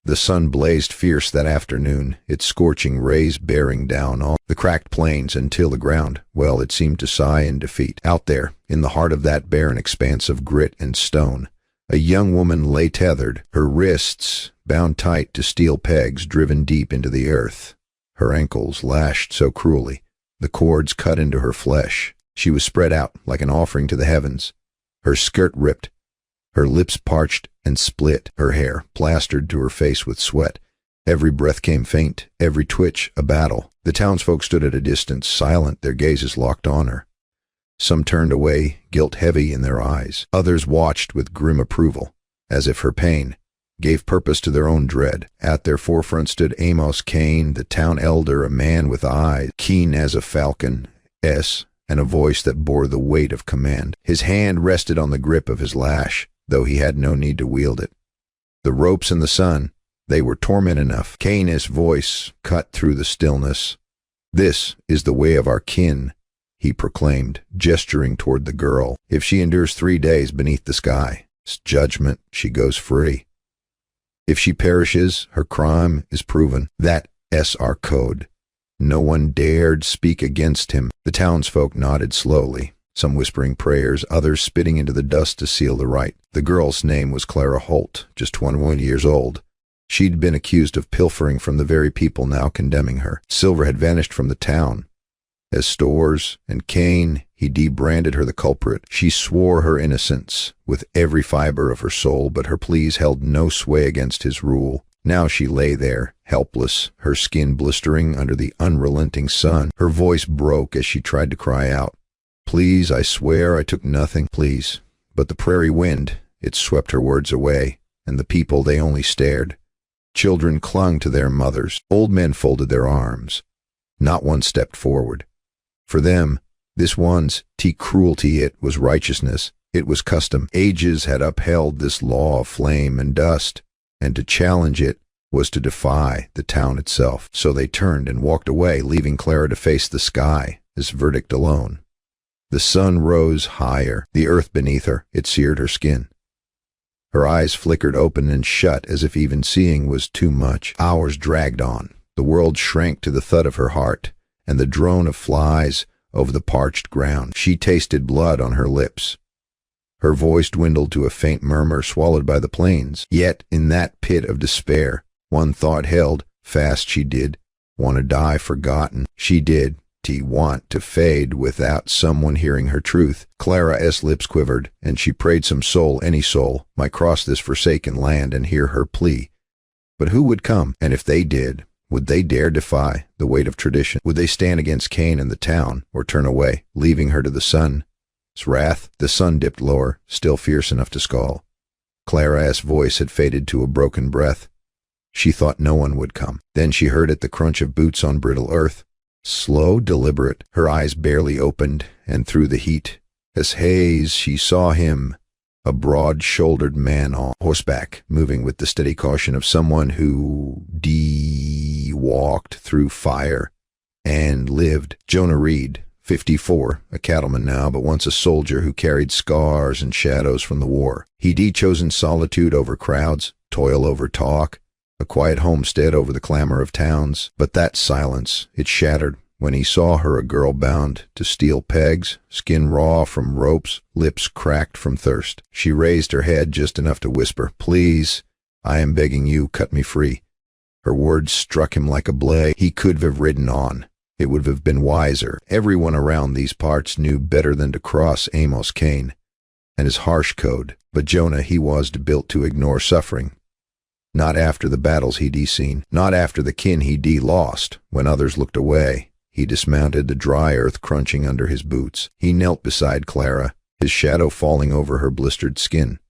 The sun blazed fierce that afternoon, its scorching rays bearing down on the cracked plains until the ground, well, it seemed to sigh in defeat. Out there, in the heart of that barren expanse of grit and stone, a young woman lay tethered, her wrists bound tight to steel pegs driven deep into the earth, her ankles lashed so cruelly, the cords cut into her flesh. She was spread out like an offering to the heavens, her skirt ripped, her lips parched and split, her hair plastered to her face with sweat. Every breath came faint, every twitch a battle. The townsfolk stood at a distance, silent, their gazes locked on her. Some turned away, guilt heavy in their eyes. Others watched with grim approval, as if her pain gave purpose to their own dread. At their forefront stood Amos Kane, the town elder, a man with eyes keen as a falcon's, and a voice that bore the weight of command. His hand rested on the grip of his lash, though he had no need to wield it. The ropes and the sun, they were torment enough. Kane's voice cut through the stillness. "This is the way of our kin," he proclaimed, gesturing toward the girl. "If she endures 3 days beneath the sky's judgment, she goes free. If she perishes, her crime is proven. That's our code." No one dared speak against him. The townsfolk nodded slowly, some whispering prayers, others spitting into the dust to seal the rite. The girl's name was Clara Holt, just 21 years old. She'd been accused of pilfering from the very people now condemning her. Silver had vanished from the town. As Stores and Kane, he debranded her the culprit. She swore her innocence with every fiber of her soul, but her pleas held no sway against his rule. Now she lay there, helpless, her skin blistering under the unrelenting sun. Her voice broke as she tried to cry out. "Please, I swear I took nothing, please." But the prairie wind, it swept her words away, and the people, they only stared. Children clung to their mothers. Old men folded their arms. Not one stepped forward. For them, this one's cruelty, it was righteousness. It was custom. Ages had upheld this law of flame and dust, and to challenge it was to defy the town itself. So they turned and walked away, leaving Clara to face the sky, this verdict alone. The sun rose higher, the earth beneath her, it seared her skin. Her eyes flickered open and shut as if even seeing was too much. Hours dragged on. The world shrank to the thud of her heart, and the drone of flies over the parched ground. She tasted blood on her lips. Her voice dwindled to a faint murmur swallowed by the plains. Yet in that pit of despair, one thought held, fast she did, want to die forgotten. She did, want to fade without someone hearing her truth. Clara's lips quivered, and she prayed some soul, any soul, might cross this forsaken land and hear her plea. But who would come? And if they did, would they dare defy the weight of tradition? Would they stand against Kane and the town, or turn away, leaving her to the sun's wrath? The sun dipped lower, still fierce enough to scald. Clara's voice had faded to a broken breath. She thought no one would come. Then she heard it, the crunch of boots on brittle earth. Slow, deliberate, her eyes barely opened, and through the heat as haze she saw him, a broad-shouldered man on horseback, moving with the steady caution of someone who walked through fire and lived. Jonah Reed, 54, a cattleman now, but once a soldier who carried scars and shadows from the war. He'd chosen solitude over crowds, toil over talk, a quiet homestead over the clamor of towns. But that silence, it shattered when he saw her, a girl bound to steel pegs, skin raw from ropes, lips cracked from thirst. She raised her head just enough to whisper, "Please, I am begging you, cut me free." Her words struck him like a blade. He could have ridden on. It would have been wiser. Everyone around these parts knew better than to cross Amos Kane and his harsh code. But Jonah, he was built to ignore suffering. Not after the battles he'd seen, not after the kin he'd lost. When others looked away, he dismounted, the dry earth crunching under his boots. He knelt beside Clara, his shadow falling over her blistered skin.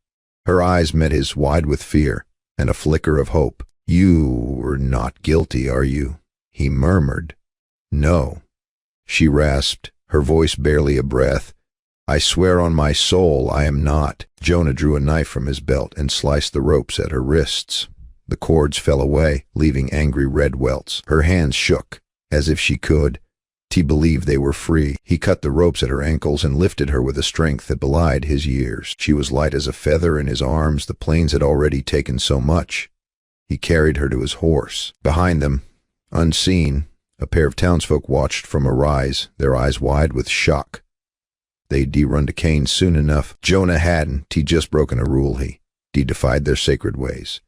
Her eyes met his wide with fear and a flicker of hope. "You are not guilty, are you?" he murmured. "No," she rasped, her voice barely a breath. "I swear on my soul I am not." Jonah drew a knife from his belt and sliced the ropes at her wrists. The cords fell away, leaving angry red welts. Her hands shook, as if she could believe they were free. He cut the ropes at her ankles and lifted her with a strength that belied his years. She was light as a feather in his arms. The plains had already taken so much. He carried her to his horse. Behind them, unseen, a pair of townsfolk watched from a rise, their eyes wide with shock. They'd run to Cain soon enough. Jonah hadn't. He'd just broken a rule. He defied their sacred ways.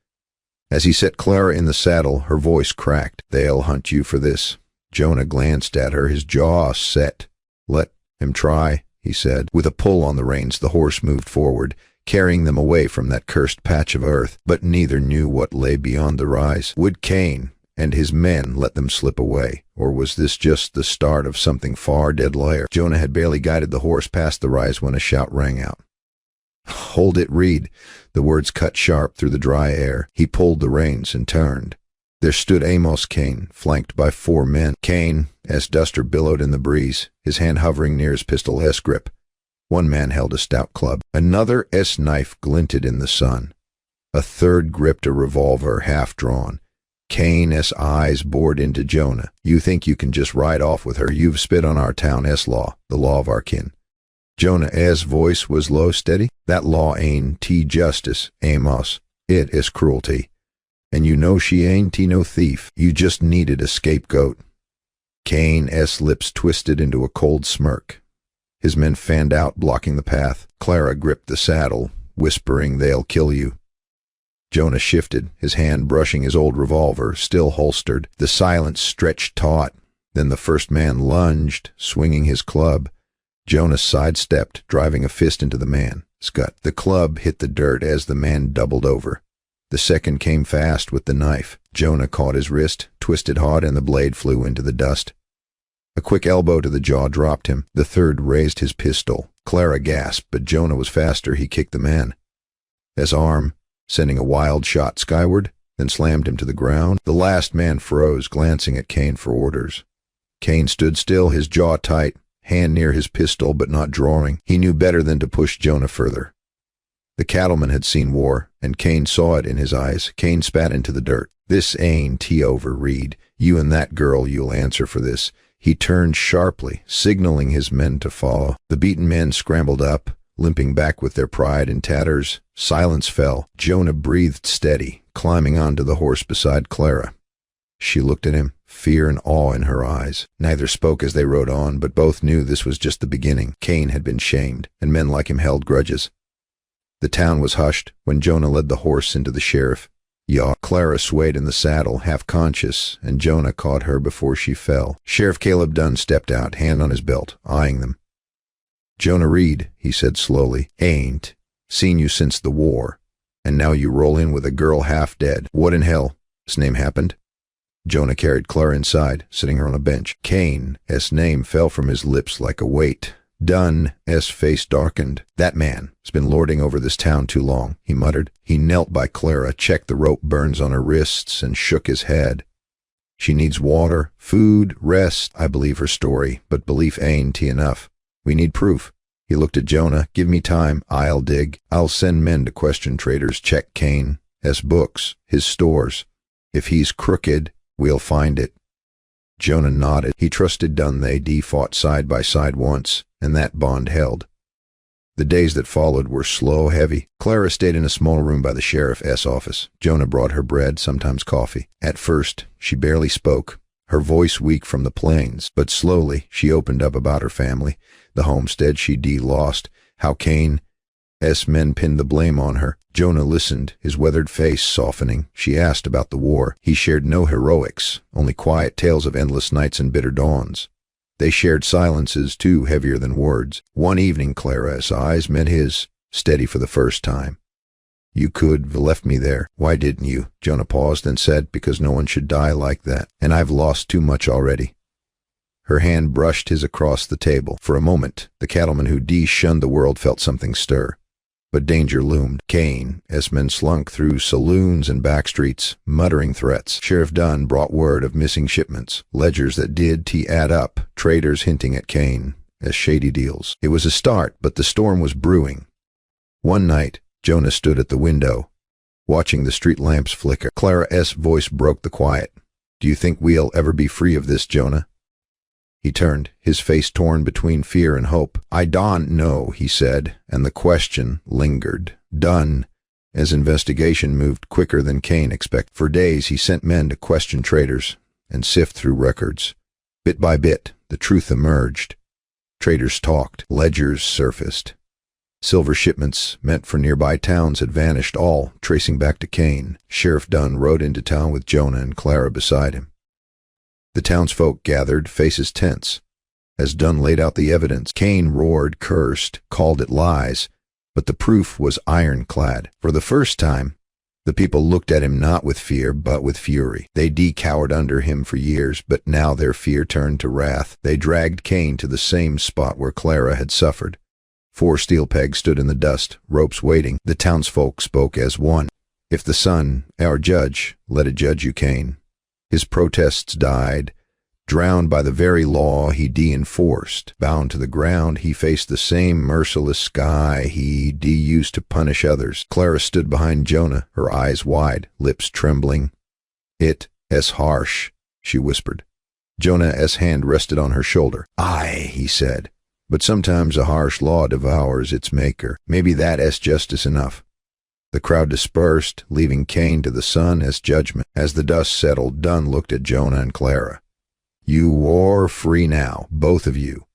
As he set Clara in the saddle, her voice cracked. "They'll hunt you for this." Jonah glanced at her, his jaw set. "Let him try," he said. With a pull on the reins, the horse moved forward, carrying them away from that cursed patch of earth. But neither knew what lay beyond the rise. Would Cain and his men let them slip away, or was this just the start of something far deadlier? Jonah had barely guided the horse past the rise when a shout rang out. "Hold it, Reed." The words cut sharp through the dry air. He pulled the reins and turned. There stood Amos Cain, flanked by 4 men. Cain, as Duster billowed in the breeze, his hand hovering near his pistol S-grip. One man held a stout club. Another S-knife glinted in the sun. A third gripped a revolver, half-drawn. Cain's eyes bored into Jonah. "You think you can just ride off with her? You've spit on our town S-law, the law of our kin." Jonah's voice was low, steady. "That law ain't justice, Amos. It is cruelty. And you know she ain't no thief. You just needed a scapegoat." Cain's lips twisted into a cold smirk. His men fanned out, blocking the path. Clara gripped the saddle, whispering, "They'll kill you." Jonah shifted, his hand brushing his old revolver, still holstered. The silence stretched taut. Then the first man lunged, swinging his club. Jonah sidestepped, driving a fist into the man's gut. The club hit the dirt as the man doubled over. The second came fast with the knife. Jonah caught his wrist, twisted hard, and the blade flew into the dust. A quick elbow to the jaw dropped him. The third raised his pistol. Clara gasped, but Jonah was faster. He kicked the man. His arm, sending a wild shot skyward, then slammed him to the ground. The last man froze, glancing at Cain for orders. Cain stood still, his jaw tight, hand near his pistol but not drawing. He knew better than to push Jonah further. The cattleman had seen war, and Cain saw it in his eyes. Cain spat into the dirt. "This ain't over, Reed. You and that girl, you'll answer for this." He turned sharply, signaling his men to follow. The beaten men scrambled up, limping back with their pride in tatters. Silence fell. Jonah breathed steady, climbing onto the horse beside Clara. She looked at him, fear and awe in her eyes. Neither spoke as they rode on, but both knew this was just the beginning. Cain had been shamed, and men like him held grudges. The town was hushed when Jonah led the horse into the sheriff. Clara swayed in the saddle, half conscious, and Jonah caught her before she fell. Sheriff Caleb Dunn stepped out, hand on his belt, eyeing them. "Jonah Reed," he said slowly, "ain't seen you since the war, and now you roll in with a girl half dead. What in hell's name happened?" Jonah carried Clara inside, sitting her on a bench. Cain's name fell from his lips like a weight. Dunn's face darkened. "That man's been lording over this town too long," he muttered. He knelt by Clara, checked the rope burns on her wrists, and shook his head. "She needs water, food, rest. I believe her story, but belief ain't enough. We need proof." He looked at Jonah. "Give me time. I'll dig. I'll send men to question traders, check Cain's books, his stores. If he's crooked, we'll find it." Jonah nodded. He trusted Dunn. They fought side by side once, and that bond held. The days that followed were slow, heavy. Clara stayed in a small room by the sheriff's office. Jonah brought her bread, sometimes coffee. At first, she barely spoke, her voice weak from the plains, but slowly she opened up about her family, the homestead she'd lost, how Cain's men pinned the blame on her. Jonah listened, his weathered face softening. She asked about the war. He shared no heroics, only quiet tales of endless nights and bitter dawns. They shared silences, too heavier than words. One evening, Clara's eyes met his, steady for the first time. "You could have left me there. Why didn't you?" Jonah paused, then said, "Because no one should die like that, and I've lost too much already." Her hand brushed his across the table. For a moment, the cattleman who shunned the world felt something stir. But danger loomed. Cain's men slunk through saloons and back streets, muttering threats. Sheriff Dunn brought word of missing shipments, ledgers that did add up, traders hinting at Cain's shady deals. It was a start, but the storm was brewing. One night, Jonah stood at the window, watching the street lamps flicker. Clara's voice broke the quiet. "Do you think we'll ever be free of this, Jonah?" He turned, his face torn between fear and hope. "I don't know," he said, and the question lingered. Dunn As investigation moved quicker than Kane expected. For days he sent men to question traders and sift through records. Bit by bit, the truth emerged. Traders talked, ledgers surfaced. Silver shipments meant for nearby towns had vanished, all tracing back to Kane. Sheriff Dunn rode into town with Jonah and Clara beside him. The townsfolk gathered, faces tense. As Dunn laid out the evidence, Kane roared, cursed, called it lies, but the proof was ironclad. For the first time, the people looked at him not with fear, but with fury. They decowered under him for years, but now their fear turned to wrath. They dragged Kane to the same spot where Clara had suffered. 4 steel pegs stood in the dust, ropes waiting. The townsfolk spoke as one. If the sun, our judge, let it judge you, Kane. His protests died, drowned by the very law he de-enforced. Bound to the ground, he faced the same merciless sky he used to punish others. Clara stood behind Jonah, her eyes wide, lips trembling. "It harsh," she whispered. Jonah's hand rested on her shoulder. "Aye," he said, "but sometimes a harsh law devours its maker. Maybe that's justice enough." The crowd dispersed, leaving Kane to the sun as judgment. As the dust settled, Dunn looked at Jonah and Clara. "You are free now, both of you.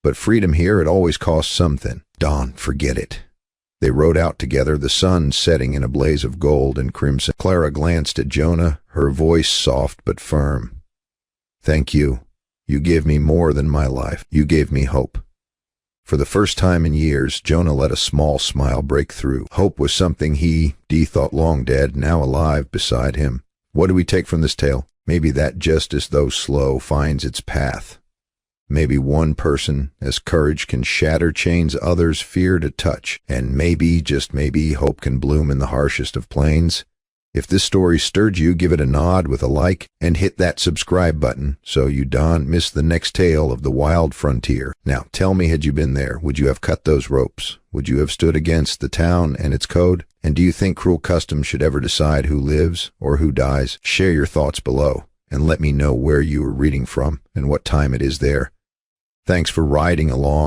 But freedom here, it always costs something. Don, forget it." They rode out together, the sun setting in a blaze of gold and crimson. Clara glanced at Jonah, her voice soft but firm. "Thank you. You gave me more than my life. You gave me hope." For the first time in years, Jonah let a small smile break through. Hope was something he thought long dead, now alive beside him. What do we take from this tale? Maybe that justice, though slow, finds its path. Maybe one person, as courage can shatter chains others fear to touch. And maybe, just maybe, hope can bloom in the harshest of plains. If this story stirred you, give it a nod with a like, and hit that subscribe button so you don't miss the next tale of the wild frontier. Now, tell me, had you been there, would you have cut those ropes? Would you have stood against the town and its code? And do you think cruel custom should ever decide who lives or who dies? Share your thoughts below, and let me know where you are reading from and what time it is there. Thanks for riding along.